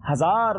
1000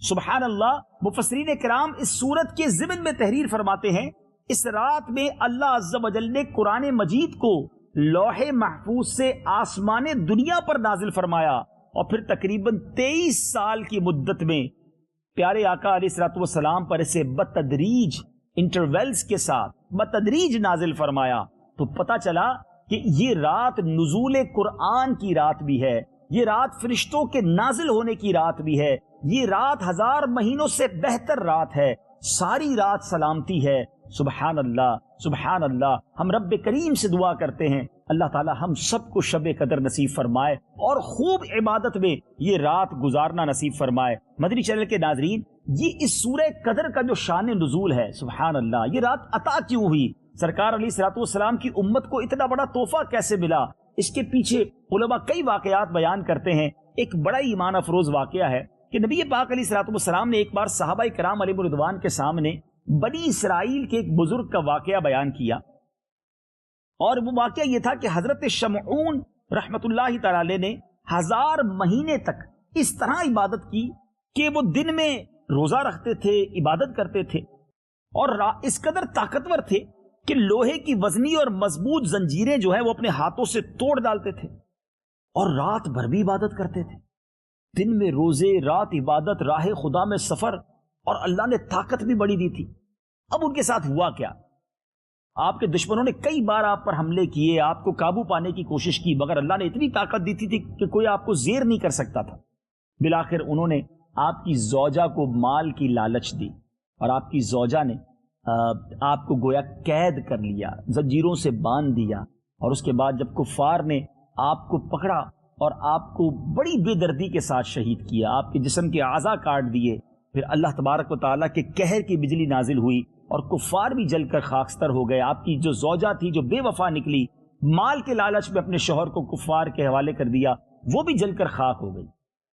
سبحان اللہ، مفسرین کرام اس سورت کے ضمن میں تحریر فرماتے ہیں اس رات میں اللہ عز و جل نے قرآن مجید کو لوح محفوظ سے آسمان دنیا پر نازل فرمایا، اور پھر تقریباً 23 سال کی مدت میں پیارے آقا علیہ الصلوۃ والسلام پر اسے بتدریج انٹرولز کے ساتھ بتدریج نازل فرمایا۔ تو پتہ چلا کہ یہ رات نزول قرآن کی رات بھی ہے، یہ رات فرشتوں کے نازل ہونے کی رات بھی ہے، یہ رات 1000 مہینوں سے بہتر رات ہے، ساری رات سلامتی ہے۔ سبحان اللہ سبحان اللہ۔ ہم رب کریم سے دعا کرتے ہیں اللہ تعالی ہم سب کو شب قدر نصیب فرمائے اور خوب عبادت میں یہ رات گزارنا نصیب فرمائے۔ مدنی چینل کے ناظرین، یہ اس سورہ قدر کا جو شان نزول ہے، سبحان اللہ، یہ رات عطا کیوں ہوئی؟ سرکار علیہ الصلوۃ والسلام کی امت کو اتنا بڑا تحفہ کیسے ملا؟ اس کے پیچھے علماء کئی واقعات بیان کرتے ہیں۔ ایک بڑا ایمان افروز واقعہ ہے کہ نبی پاک علیہ الصلوۃ والسلام نے ایک بار صحابہ کرام علیہ رضوان کے سامنے بنی اسرائیل کے ایک بزرگ کا واقعہ بیان کیا، اور وہ واقعہ یہ تھا کہ حضرت شمعون رحمت اللہ تعالی نے 1000 مہینے تک اس طرح عبادت کی کہ وہ دن میں روزہ رکھتے تھے، عبادت کرتے تھے، اور اس قدر طاقتور تھے کہ لوہے کی وزنی اور مضبوط زنجیریں جو ہیں وہ اپنے ہاتھوں سے توڑ ڈالتے تھے، اور رات بھر بھی عبادت کرتے تھے، دن میں روزے، رات عبادت، راہ خدا میں سفر، اور اللہ نے طاقت بھی بڑی دی تھی۔ اب ان کے ساتھ ہوا کیا؟ آپ کے دشمنوں نے کئی بار آپ پر حملے کیے، آپ کو قابو پانے کی کوشش کی، مگر اللہ نے اتنی طاقت دی تھی کہ کوئی آپ کو زیر نہیں کر سکتا تھا۔ بالآخر انہوں نے آپ کی زوجہ کو مال کی لالچ دی، اور آپ کی زوجہ نے آپ کو گویا قید کر لیا، زنجیروں سے باندھ دیا، اور اس کے بعد جب کفار نے آپ کو پکڑا اور آپ کو بڑی بے دردی کے ساتھ شہید کیا، آپ کے جسم کے اعضاء کاٹ دیے، پھر اللہ تبارک و تعالیٰ کے قہر کی بجلی نازل ہوئی اور کفار بھی جل کر خاکستر ہو گئے۔ آپ کی جو زوجہ تھی جو بے وفا نکلی، مال کے لالچ میں اپنے شوہر کو کفار کے حوالے کر دیا، وہ بھی جل کر خاک ہو گئی۔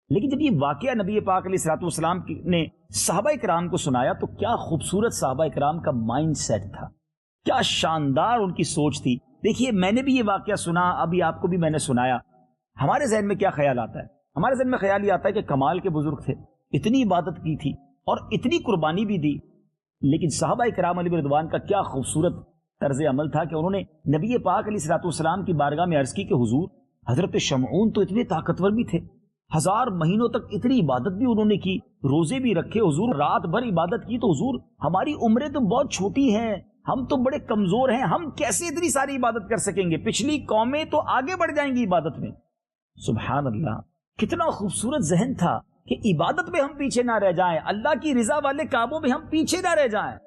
لیکن جب یہ واقعہ نبی پاک علیہ الصلوۃ والسلام نے صحابہ کرام کو سنایا تو کیا خوبصورت صحابہ کرام کا مائنڈ سیٹ تھا، کیا شاندار ان کی سوچ تھی۔ دیکھیے، میں نے بھی یہ واقعہ سنا، ابھی آپ کو بھی میں نے سنایا، ہمارے ذہن میں کیا خیال آتا ہے؟ ہمارے ذہن میں خیال یہ آتا ہے کہ کمال کے بزرگ تھے، اتنی عبادت کی تھی اور اتنی قربانی بھی دی، لیکن صحابہ کرام علیہ رضوان کا کیا خوبصورت طرز عمل تھا کہ انہوں نے نبی پاک علیہ الصلوۃ والسلام کی بارگاہ میں عرض کی کہ حضور، حضرت شمعون تو اتنے طاقتور بھی تھے، 1000 مہینوں تک اتنی عبادت بھی انہوں نے کی، روزے بھی رکھے، حضور رات بھر عبادت کی، تو حضور ہماری عمریں تو بہت چھوٹی ہیں، ہم تو بڑے کمزور ہیں، ہم کیسے اتنی ساری عبادت کر سکیں گے؟ پچھلی قومیں تو آگے بڑھ جائیں گی عبادت میں۔ سبحان اللہ، کتنا خوبصورت ذہن تھا کہ عبادت میں ہم پیچھے نہ رہ جائیں، اللہ کی رضا والے کاموں میں ہم پیچھے نہ رہ جائیں۔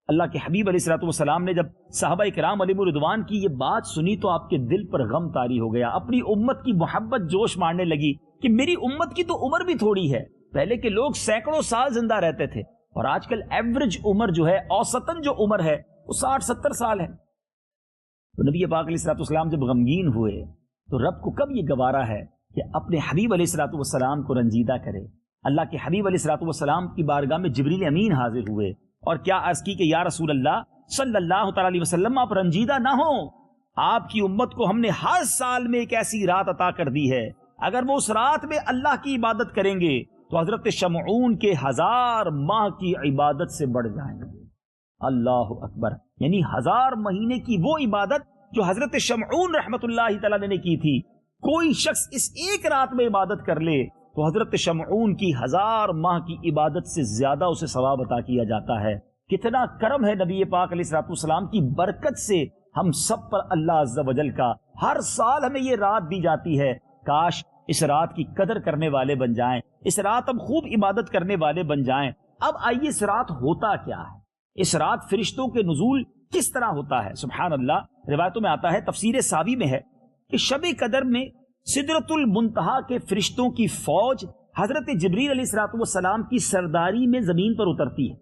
اللہ کے حبیب علیہ الصلوۃ والسلام نے جب صحابہ کرام علیہ رضوان کی یہ بات سنی تو آپ کے دل پر غم طاری ہو گیا، اپنی امت کی محبت جوش مارنے لگی کہ میری امت کی تو عمر بھی تھوڑی ہے، پہلے کے لوگ سینکڑوں سال زندہ رہتے تھے، اور آج کل ایوریج عمر جو ہے، اوسطاً جو عمر ہے وہ 60-70 سال ہے۔ تو نبی پاک علیہ الصلوۃ والسلام جب غمگین ہوئے تو رب کو کب یہ گوارا ہے کہ اپنے حبیب علیہ الصلوۃ والسلام کو رنجیدہ کرے؟ اللہ کے حبیب علیہ الصلوۃ والسلام کی بارگاہ میں جبریل امین حاضر ہوئے اور کیا عرض کی کہ یا رسول اللہ صلی اللہ تعالی علیہ وسلم، آپ رنجیدہ نہ ہوں، آپ کی امت کو ہم نے ہر سال میں ایک ایسی رات عطا کر دی ہے، اگر وہ اس رات میں اللہ کی عبادت کریں گے تو حضرت شمعون کے 1000 ماہ کی عبادت سے بڑھ جائیں گے۔ اللہ اکبر، یعنی 1000 مہینے کی وہ عبادت جو حضرت شمعون رحمت اللہ تعالی نے کی تھی، کوئی شخص اس ایک رات میں عبادت کر لے تو حضرت شمعون کی 1000 ماہ کی عبادت سے زیادہ اسے ثواب عطا کیا جاتا ہے۔ کتنا کرم ہے نبی پاک علیہ الصلوۃ والسلام کی برکت سے ہم سب پر اللہ عز و جل کا، ہر سال ہمیں یہ رات دی جاتی ہے، کاش اس رات کی قدر کرنے والے بن جائیں، اس رات ہم خوب عبادت کرنے والے بن جائیں۔ اب آئیے، اس رات ہوتا کیا ہے؟ اس رات فرشتوں کے نزول کس طرح ہوتا ہے؟ سبحان اللہ، روایتوں میں آتا ہے، تفسیر ساوی میں ہے کہ شب قدر میں سدرۃ المنتہا کے فرشتوں کی فوج حضرت جبریل علیہ الصلوۃ والسلام کی سرداری میں زمین پر اترتی ہے،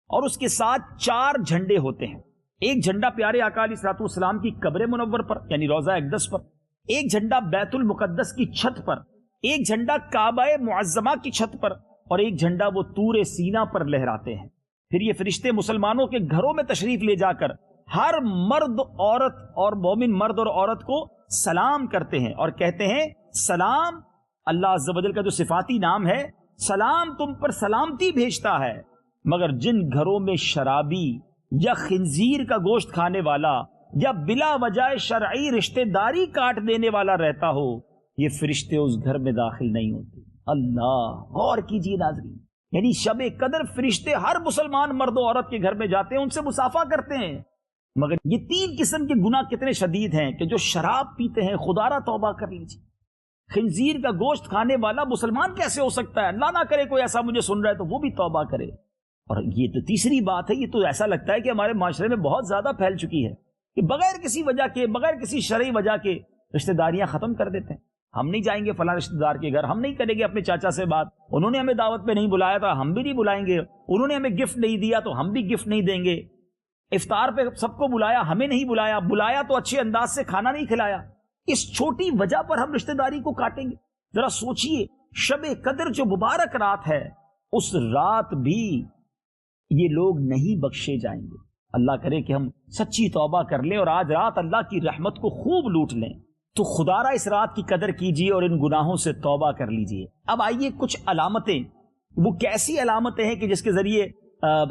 اور اس کے ساتھ 4 جھنڈے ہوتے ہیں۔ ایک جھنڈا پیارے آقا علیہ الصلوۃ والسلام کی قبر منور پر یعنی روضہ اقدس پر، ایک جھنڈا بیت المقدس کی چھت پر، ایک جھنڈا کعبہ معظمہ کی چھت پر، اور ایک جھنڈا وہ طور سینا پر لہراتے ہیں۔ پھر یہ فرشتے مسلمانوں کے گھروں میں تشریف لے جا کر ہر مرد عورت اور مومن مرد اور عورت کو سلام کرتے ہیں اور کہتے ہیں سلام۔ اللہ عز و جل کا جو صفاتی نام ہے سلام تم پر سلامتی بھیجتا ہے، مگر جن گھروں میں شرابی یا خنزیر کا گوشت کھانے والا یا بلا وجہ شرعی رشتہ داری کاٹ دینے والا رہتا ہو، یہ فرشتے اس گھر میں داخل نہیں ہوتے۔ اللہ، غور کیجیے ناظرین، یعنی شب قدر فرشتے ہر مسلمان مرد و عورت کے گھر میں جاتے ہیں، ان سے مصافحہ کرتے ہیں۔ مگر یہ 3 قسم کے گناہ کتنے شدید ہیں کہ جو شراب پیتے ہیں، خدا را توبہ کر لیجیے۔ خنزیر کا گوشت کھانے والا مسلمان کیسے ہو سکتا ہے؟ اللہ نہ کرے کوئی ایسا مجھے سن رہا ہے تو وہ بھی توبہ کرے۔ اور یہ تو تیسری بات ہے، یہ تو ایسا لگتا ہے کہ ہمارے معاشرے میں بہت زیادہ پھیل چکی ہے کہ بغیر کسی وجہ کے، بغیر کسی شرعی وجہ کے رشتہ داریاں ختم کر دیتے ہیں۔ ہم نہیں جائیں گے فلاں رشتہ دار کے گھر، ہم نہیں کریں گے اپنے چاچا سے بات، انہوں نے ہمیں دعوت پہ نہیں بلایا تھا ہم بھی نہیں بلائیں گے، انہوں نے ہمیں گفٹ نہیں دیا تو ہم بھی گفٹ نہیں دیں گے، افطار پہ سب کو بلایا ہمیں نہیں بلایا، بلایا تو اچھے انداز سے کھانا نہیں کھلایا۔ اس چھوٹی وجہ پر ہم رشتہ داری کو کاٹیں گے؟ ذرا سوچئے، شب قدر جو مبارک رات ہے، اس رات بھی یہ لوگ نہیں بخشے جائیں گے۔ اللہ کرے کہ ہم سچی توبہ کر لیں اور آج رات اللہ کی رحمت کو خوب لوٹ لیں۔ تو خدا را اس رات کی قدر کیجیے اور ان گناہوں سے توبہ کر لیجیے۔ اب آئیے کچھ علامتیں، وہ کیسی علامتیں ہیں کہ جس کے ذریعے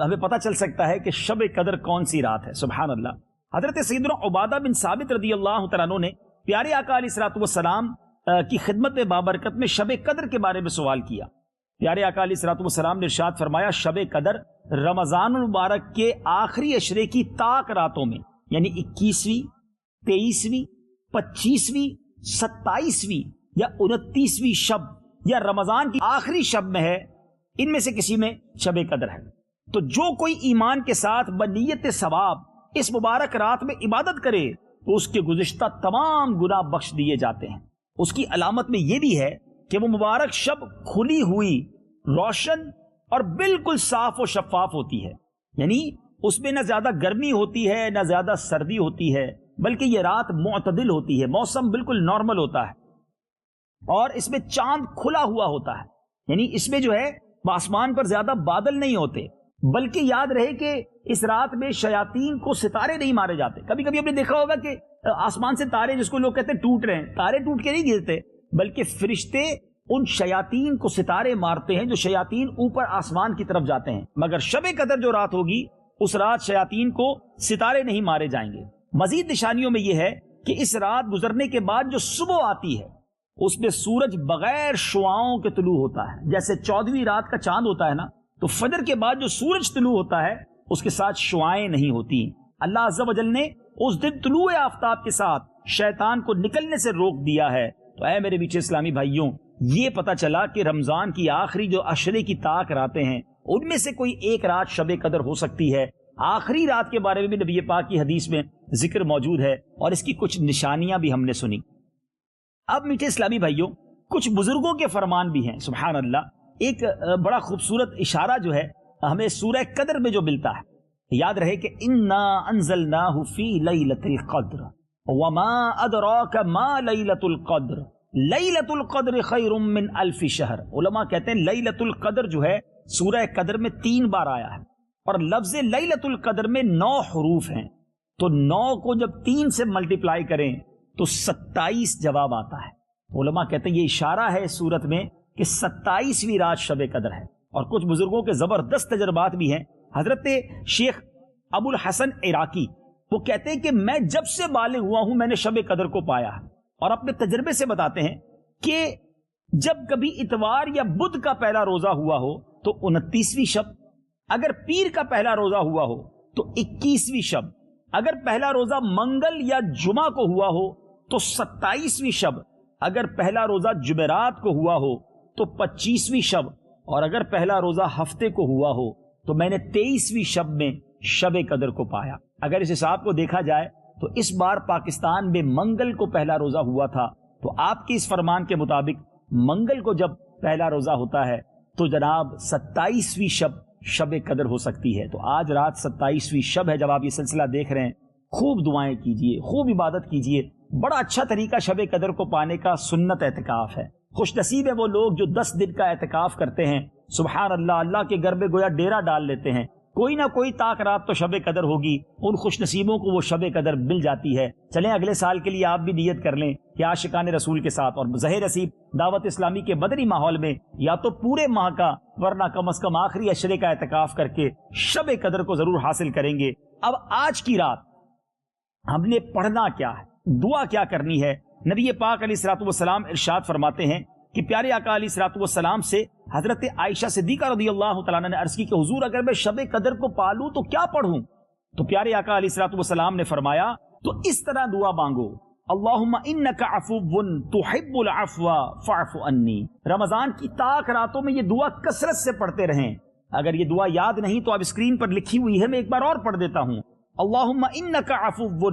ہمیں پتہ چل سکتا ہے کہ شب قدر کون سی رات ہے۔ سبحان اللہ۔ حضرت سیدنا عبادہ بن ثابت رضی اللہ تعالیٰ عنہ نے پیارے آقا علیہ الصلوۃ والسلام کی خدمت میں بابرکت میں شب قدر کے بارے میں سوال کیا۔ پیارے آقا علیہ الصلوۃ والسلام نے ارشاد فرمایا، شب قدر رمضان المبارک کے آخری عشرے کی طاق راتوں میں، یعنی 21ویں، 23ویں، 25ویں، 27ویں یا 29ویں شب یا رمضان کی آخری شب میں ہے، ان میں سے کسی میں شب قدر ہے۔ تو جو کوئی ایمان کے ساتھ بنیت ثواب اس مبارک رات میں عبادت کرے تو اس کے گزشتہ تمام گناہ بخش دیے جاتے ہیں۔ اس کی علامت میں یہ بھی ہے کہ وہ مبارک شب کھلی ہوئی، روشن اور بالکل صاف و شفاف ہوتی ہے، یعنی اس میں نہ زیادہ گرمی ہوتی ہے نہ زیادہ سردی ہوتی ہے، بلکہ یہ رات معتدل ہوتی ہے، موسم بالکل نارمل ہوتا ہے، اور اس میں چاند کھلا ہوا ہوتا ہے، یعنی اس میں جو ہے آسمان پر زیادہ بادل نہیں ہوتے، بلکہ یاد رہے کہ اس رات میں شیاطین کو ستارے نہیں مارے جاتے۔ کبھی کبھی آپ نے دیکھا ہوگا کہ آسمان سے تارے، جس کو لوگ کہتے ہیں ٹوٹ رہے ہیں، تارے ٹوٹ کے نہیں گرتے، بلکہ فرشتے ان شیاطین کو ستارے مارتے ہیں جو شیاطین اوپر آسمان کی طرف جاتے ہیں۔ مگر شب قدر جو رات ہوگی، اس رات شیاطین کو ستارے نہیں مارے جائیں گے۔ مزید نشانیوں میں یہ ہے کہ اس رات گزرنے کے بعد جو صبح آتی ہے، اس میں سورج بغیر شعاؤں کے طلوع ہوتا ہے۔ جیسے 14ویں رات کا چاند ہوتا ہے نا، تو فجر کے بعد جو سورج طلوع ہوتا ہے اس کے ساتھ شعائیں نہیں ہوتی۔ اللہ عز و جل نے اس دن طلوع آفتاب کے ساتھ شیطان کو نکلنے سے روک دیا ہے۔ تو اے میرے میٹھے اسلامی بھائیوں، یہ پتہ چلا کہ رمضان کی آخری جو عشرے کی طاق راتیں ہیں، ان میں سے کوئی ایک رات شب قدر ہو سکتی ہے۔ آخری رات کے بارے میں بھی نبی پاک کی حدیث میں ذکر موجود ہے، اور اس کی کچھ نشانیاں بھی ہم نے سنی۔ اب میٹھے اسلامی بھائیوں، کچھ بزرگوں کے فرمان بھی ہیں۔ سبحان اللہ۔ ایک بڑا خوبصورت اشارہ جو ہے ہمیں سورہ قدر میں جو ملتا ہے، یاد رہے کہ انا انزلناہ فی لیلۃ القدر وما ادراک ما لیلۃ القدر لیلۃ القدر خیر من الف شہر۔ علماء کہتے ہیں لیلۃ القدر جو ہے سورہ قدر میں 3 بار آیا ہے، اور لفظ لیلۃ القدر میں 9 حروف ہیں، تو 9 کو جب 3 سے ملٹیپلائی کریں تو 27 جواب آتا ہے۔ علماء کہتے ہیں یہ اشارہ ہے اس صورت میں کہ 27ویں رات شب قدر ہے۔ اور کچھ بزرگوں کے زبردست تجربات بھی ہیں۔ حضرت شیخ ابو الحسن عراقی وہ کہتے ہیں کہ میں جب سے بالغ ہوا ہوں میں نے شب قدر کو پایا ہے، اور اپنے تجربے سے بتاتے ہیں کہ جب کبھی اتوار یا بدھ کا پہلا روزہ ہوا ہو تو 29ویں شب، اگر پیر کا پہلا روزہ ہوا ہو تو 21ویں شب، اگر پہلا روزہ منگل یا جمعہ کو ہوا ہو تو 27ویں شب، اگر پہلا روزہ جمعرات کو ہوا ہو تو 25ویں شب، اور اگر پہلا روزہ ہفتے کو ہوا ہو تو میں نے 23ویں شب میں شب قدر کو پایا۔ اگر اس حساب کو دیکھا جائے تو اس بار پاکستان میں منگل کو پہلا روزہ ہوا تھا، تو آپ کے اس فرمان کے مطابق منگل کو جب پہلا روزہ ہوتا ہے تو جناب 27ویں شب قدر ہو سکتی ہے۔ تو آج رات 27ویں شب ہے۔ جب آپ یہ سلسلہ دیکھ رہے ہیں، خوب دعائیں کیجئے، خوب عبادت کیجئے۔ بڑا اچھا طریقہ شب قدر کو پانے کا سنت اعتکاف ہے۔ خوش نصیب ہے وہ لوگ جو 10 دن کا اعتکاف کرتے ہیں۔ سبحان اللہ، اللہ کے گھر میں گویا ڈیرا ڈال لیتے ہیں۔ کوئی نہ کوئی طاق رات تو شب قدر ہوگی، ان خوش نصیبوں کو وہ شب قدر مل جاتی ہے۔ چلیں اگلے سال کے لیے آپ بھی نیت کر لیں کہ عاشقان رسول کے ساتھ اور ظہیر نصیب دعوت اسلامی کے مدنی ماحول میں یا تو پورے ماہ کا ورنہ کم از کم آخری عشرے کا اعتکاف کر کے شب قدر کو ضرور حاصل کریں گے۔ اب آج کی رات ہم نے پڑھنا کیا ہے، دعا کیا کرنی ہے؟ نبی پاک علیہ الصلوۃ والسلام ارشاد فرماتے ہیں کہ پیارے آقا علیہ الصلوۃ والسلام سے حضرت عائشہ صدیقہ رضی اللہ تعالیٰ عنہ نے عرض کی کہ حضور اگر میں شب قدر کو پالوں تو کیا پڑھوں؟ تو پیارے آقا علیہ الصلوۃ والسلام نے فرمایا تو اس طرح دعا مانگو، اللہم انک عفو تحب العفو فاعف عنی۔ رمضان کی طاق راتوں میں یہ دعا کثرت سے پڑھتے رہیں۔ اگر یہ دعا یاد نہیں تو اب اسکرین پر لکھی ہوئی ہے، میں ایک بار اور پڑھ دیتا ہوں، اللہم انک عفو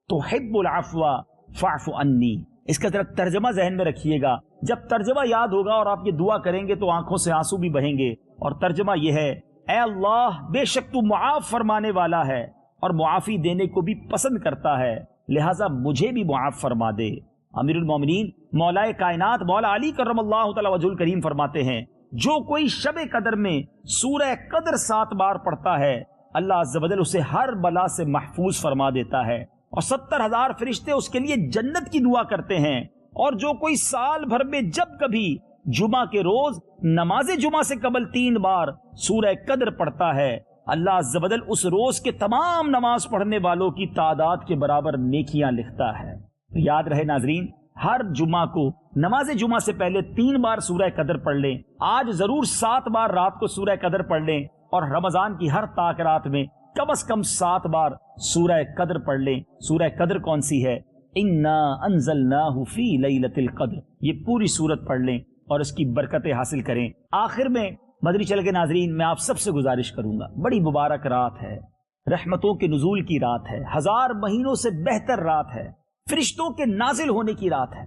تحب العفو فاعف عنی۔ اس کا ذرا ترجمہ ذہن میں رکھیے گا، جب ترجمہ یاد ہوگا اور آپ یہ دعا کریں گے تو آنکھوں سے آنسو بھی بہیں گے۔ اور ترجمہ یہ ہے، اے اللہ بے شک تو معاف فرمانے والا ہے اور معافی دینے کو بھی پسند کرتا ہے، لہٰذا مجھے بھی معاف فرما دے۔ امیر المومنین مولا کائنات مولا علی کرم اللہ تعالی وجہ الکریم فرماتے ہیں جو کوئی شب قدر میں سورہ قدر 7 بار پڑھتا ہے اللہ عز و جل اسے ہر بلا سے محفوظ فرما دیتا ہے، اور 70,000 فرشتے اس کے لیے جنت کی دعا کرتے ہیں۔ اور جو کوئی سال بھر میں جب کبھی جمعہ کے روز نماز جمعہ سے قبل 3 بار سورہ قدر پڑھتا ہے اللہ عز و جل اس روز کے تمام نماز پڑھنے والوں کی تعداد کے برابر نیکیاں لکھتا ہے۔ یاد رہے ناظرین، ہر جمعہ کو نماز جمعہ سے پہلے 3 بار سورہ قدر پڑھ لیں، آج ضرور 7 بار رات کو سورہ قدر پڑھ لیں، اور رمضان کی ہر طاق رات میں کم از کم 7 بار سورہ قدر پڑھ لیں۔ سورہ قدر کون سی ہے؟ انا انزلناہ فی لیلۃ القدر، یہ پوری سورت پڑھ لیں اور اس کی برکتیں حاصل کریں۔ آخر میں مدنی چل کے ناظرین میں آپ سب سے گزارش کروں گا، بڑی مبارک رات ہے، رحمتوں کے نزول کی رات ہے، 1000 مہینوں سے بہتر رات ہے، فرشتوں کے نازل ہونے کی رات ہے۔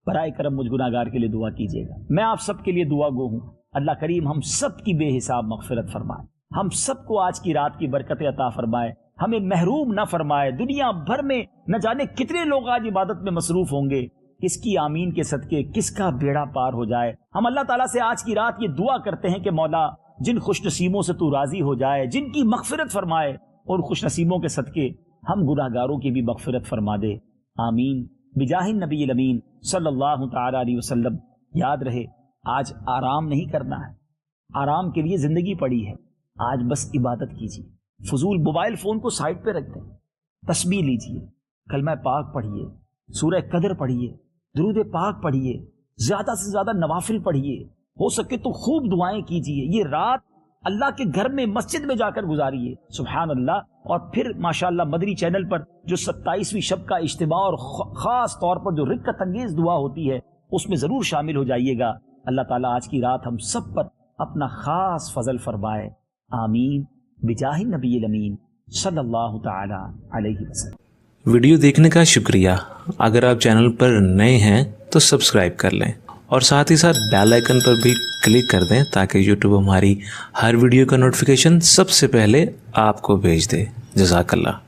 برائے کرم مجھ گناہگار کے لیے دعا کیجیے گا، میں آپ سب کے لیے دعا گو ہوں۔ اللہ کریم ہم سب کی بے حساب مغفرت فرمائے، ہم سب کو آج کی رات کی برکت عطا فرمائے، ہمیں محروم نہ فرمائے۔ دنیا بھر میں نہ جانے کتنے لوگ آج عبادت میں مصروف ہوں گے، کس کی آمین کے صدقے کس کا بیڑا پار ہو جائے۔ ہم اللہ تعالیٰ سے آج کی رات یہ دعا کرتے ہیں کہ مولا جن خوش نصیبوں سے تو راضی ہو جائے، جن کی مغفرت فرمائے، ان خوش نصیبوں کے صدقے ہم گناہگاروں کی بھی مغفرت فرما دے، آمین بجاہ النبی الامین صلی اللہ تعالی علیہ وسلم۔ یاد رہے آج آرام نہیں کرنا ہے، آرام کے لیے زندگی پڑی ہے، آج بس عبادت کیجیے، فضول موبائل فون کو سائڈ پہ رکھ دیں، تسبیح لیجیے، کلمہ پاک پڑھیے، سورہ قدر پڑھیے، درود پاک پڑھیے، زیادہ سے زیادہ نوافل پڑھیے، ہو سکے تو خوب دعائیں کیجیے۔ یہ رات اللہ کے گھر میں مسجد میں جا کر گزاریے، سبحان اللہ۔ اور پھر ماشاءاللہ مدنی چینل پر جو 27ویں شب کا اجتماع اور خاص طور پر جو رکعت انگیز دعا ہوتی ہے اس میں ضرور شامل ہو جائیے گا۔ اللہ تعالیٰ آج کی رات ہم سب پر اپنا خاص فضل فرمائے، آمین بجاہ النبی الامین صلی اللہ تعالی علیہ وسلم۔ ویڈیو دیکھنے کا شکریہ۔ اگر آپ چینل پر نئے ہیں تو سبسکرائب کر لیں اور ساتھ ہی ساتھ بیل آئیکن پر بھی کلک کر دیں تاکہ یوٹیوب ہماری ہر ویڈیو کا نوٹیفیکیشن سب سے پہلے آپ کو بھیج دے۔ جزاک اللہ۔